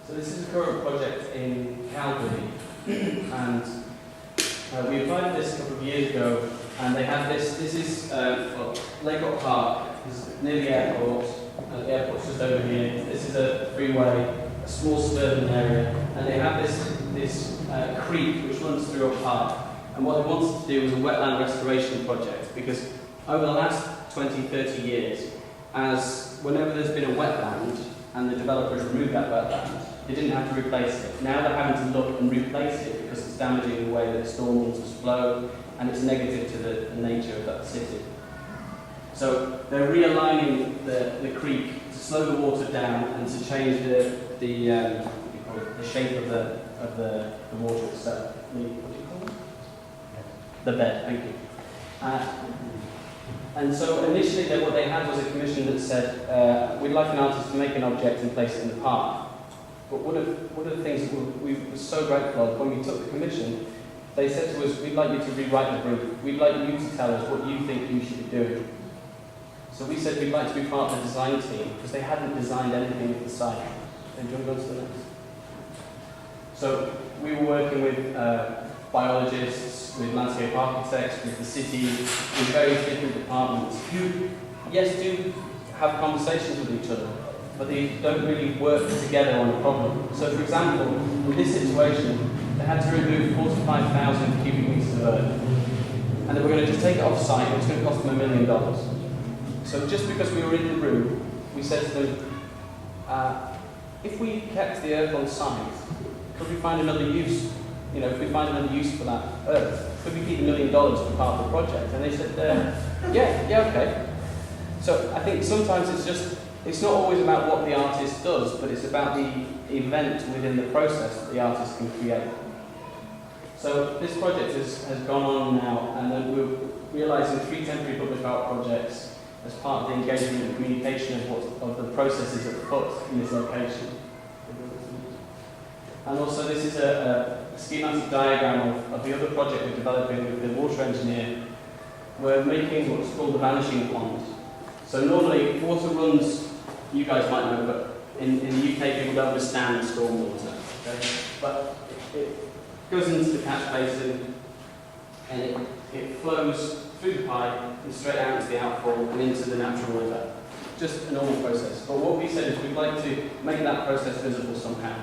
So this is a current project in Calgary, and we applied for this a couple of years ago, and they had this is Lakewood Park, this is near the airport. The airport's just over here. This is a freeway, a small suburban area, and they have this creek which runs through a park. And what they wanted to do was a wetland restoration project, because over the last 20, 30 years, whenever there's been a wetland and the developers removed that wetland, they didn't have to replace it. Now they're having to look and replace it because it's damaging the way that storm waters flow, and it's negative to the nature of that city. So they're realigning the creek to slow the water down and to change the shape of the water itself. What do you call it? The bed. Thank you. And so initially what they had was a commission that said, we'd like an artist to make an object and place it in the park. But one of the things that we were so grateful of when we took the commission, they said to us, we'd like you to rewrite the brief. We'd like you to tell us what you think you should be doing. So we said we'd like to be part of the design team, because they hadn't designed anything at the site. And do you want to go to the next? So we were working with biologists, with landscape architects, with the city, with various different departments who, yes, do have conversations with each other, but they don't really work together on a problem. So, for example, in this situation, they had to remove 45,000 cubic meters of earth, and they were going to just take it off site, and it was going to cost them $1 million. So, just because we were in the room, we said to them, if we kept the earth on site, could we find another use? If we find another use for that earth, could we keep $1 million for part of the project? And they said, yeah, okay. So I think sometimes it's not always about what the artist does, but it's about the event within the process that the artist can create. So this project has gone on now, and then we're realising 3 temporary public art projects as part of the engagement and communication of the processes at foot in this location. And also this is a schematic diagram of the other project we're developing with the water engineer. We're making what's called the vanishing pond. So normally water runs, you guys might know, but in the UK people don't understand stormwater. Okay? But it goes into the catch basin and it flows through the pipe and straight out into the outfall and into the natural river. Just a normal process. But what we said is we'd like to make that process visible somehow.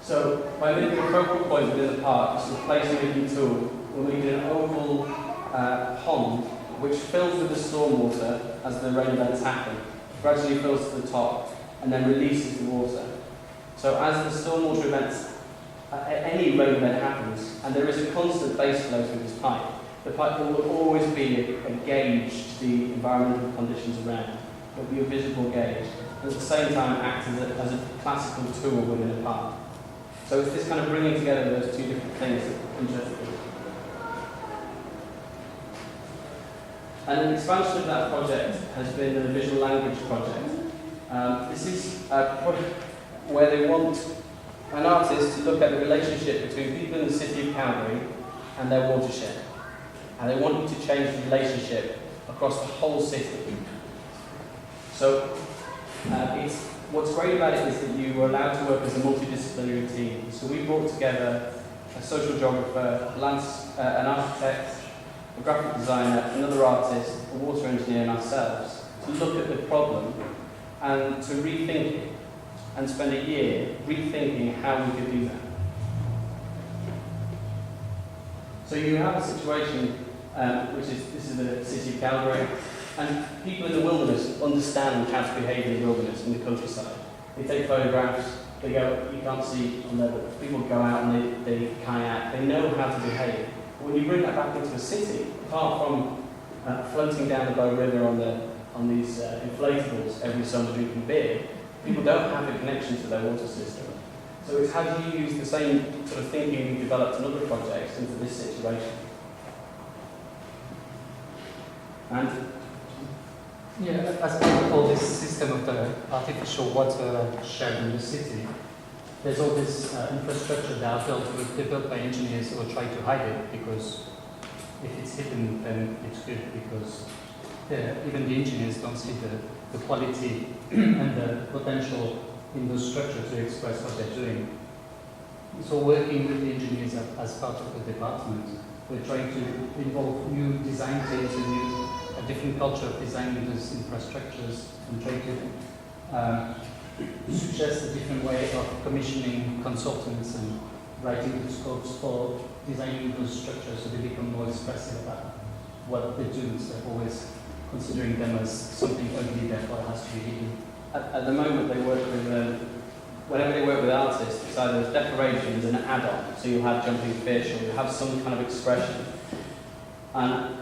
So by making a focal point within the park, just a place-making tool, we're making an oval pond which fills with the stormwater as the rain events happen, gradually fills to the top, and then releases the water. So as the stormwater events, any rain event happens, and there is a constant base flow through this pipe, the pipe will always be a gauge to the environmental conditions around. It will be a visible gauge, and at the same time act as a classical tool within a park. So it's this kind of bringing together those two different things that interest me. And an expansion of that project has been the visual language project. This is a project where they want an artist to look at the relationship between people in the city of Calgary and their watershed. And they want you to change the relationship across the whole city. So what's great about it is that you were allowed to work as a multidisciplinary team. So we brought together a social geographer, an architect, a graphic designer, another artist, a water engineer, and ourselves to look at the problem and to rethink it and spend a year rethinking how we could do that. So you have a situation this is the city of Calgary, and people in the wilderness understand how to behave in the wilderness, in the countryside. They take photographs, they go, you can't see on there, but people go out and they kayak, they know how to behave. But when you bring that back into a city, apart from floating down the Bow River on these inflatables every summer drinking beer, people don't have a connection to their water system. So it's how do you use the same sort of thinking we've developed in other projects into this situation? And as part of all this system of the artificial water shed in the city, there's all this infrastructure that are built by engineers who try to hide it, because if it's hidden, then it's good, because even the engineers don't see the quality and the potential in those structures to express what they're doing. So working with the engineers as part of the department, we're trying to involve new design teams and a different culture of designing those infrastructures and try to suggest a different way of commissioning consultants and writing the scopes for designing those structures so they become more expressive about what they do instead of always considering them as something ugly therefore it has to be hidden. At the moment, they work with, whenever they work with artists, it's either as decorations and an add-on, so you'll have jumping fish or you'll have some kind of expression. And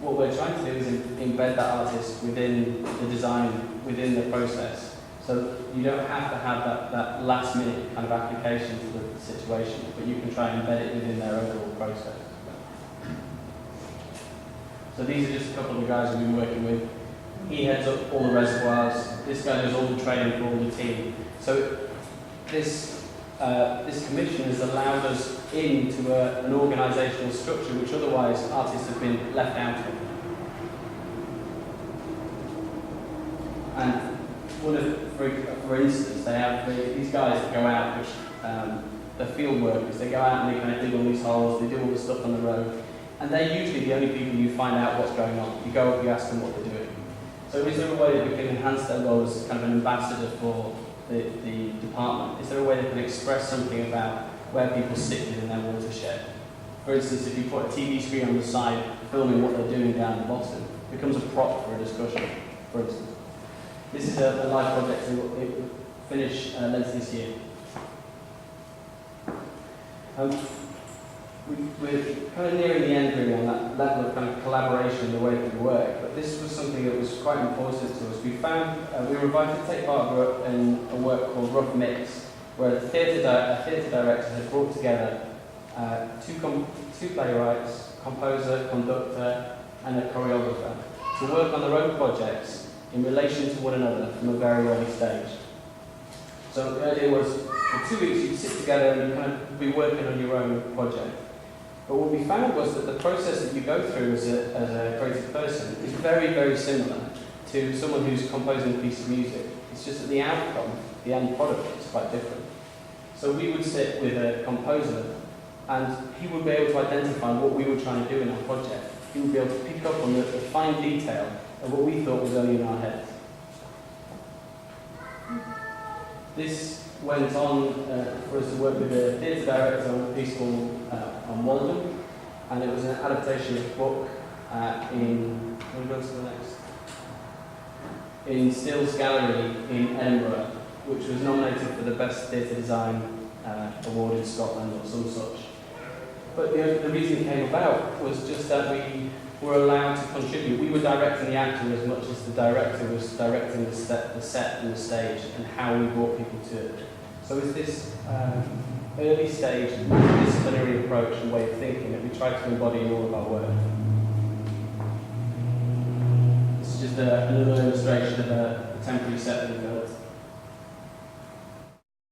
what we're trying to do is embed that artist within the design, within the process. So you don't have to have that last minute kind of application to the situation, but you can try and embed it within their overall process. So these are just a couple of the guys we've been working with. He heads up all the reservoirs. This guy does all the training for all the team. So this commission has allowed us into an organisational structure which otherwise artists have been left out of. And for instance, they have these guys that go out, which the field workers, they go out and they kind of dig all these holes, they do all the stuff on the road, and they're usually the only people you find out what's going on. You go up, you ask them what they're doing. So is there a way that we can enhance their role as kind of an ambassador for the department? Is there a way they can express something about where people sit within their watershed? For instance, if you put a TV screen on the side filming what they're doing down the bottom, it becomes a prop for a discussion, for instance. This is a live project that will finish later this year. We're kind of nearing the end really on that level of kind of collaboration in the way that we work, but this was something that was quite important to us. We found, we were invited to take part in a work called Rough Mix, where a theatre director had brought together two playwrights, composer, conductor, and a choreographer to work on their own projects in relation to one another from a very early stage. So the idea was, for 2 weeks you'd sit together and you'd kind of be working on your own project. But what we found was that the process that you go through as a creative person is very, very similar to someone who's composing a piece of music. It's just that the outcome, the end product, is quite different. So we would sit with a composer and he would be able to identify what we were trying to do in our project. He would be able to pick up on the fine detail of what we thought was only in our heads. This went on for us to work with a theatre director on a piece called on Walden, and it was an adaptation of a book in Stills Gallery in Edinburgh, which was nominated for the Best Theatre Design Award in Scotland or some such. But the reason it came about was just that we were allowed to contribute. We were directing the actor as much as the director was directing the set and the stage and how we brought people to it. So it's this early stage multidisciplinary approach and way of thinking that we try to embody in all of our work. This is just another illustration of a temporary set that we built.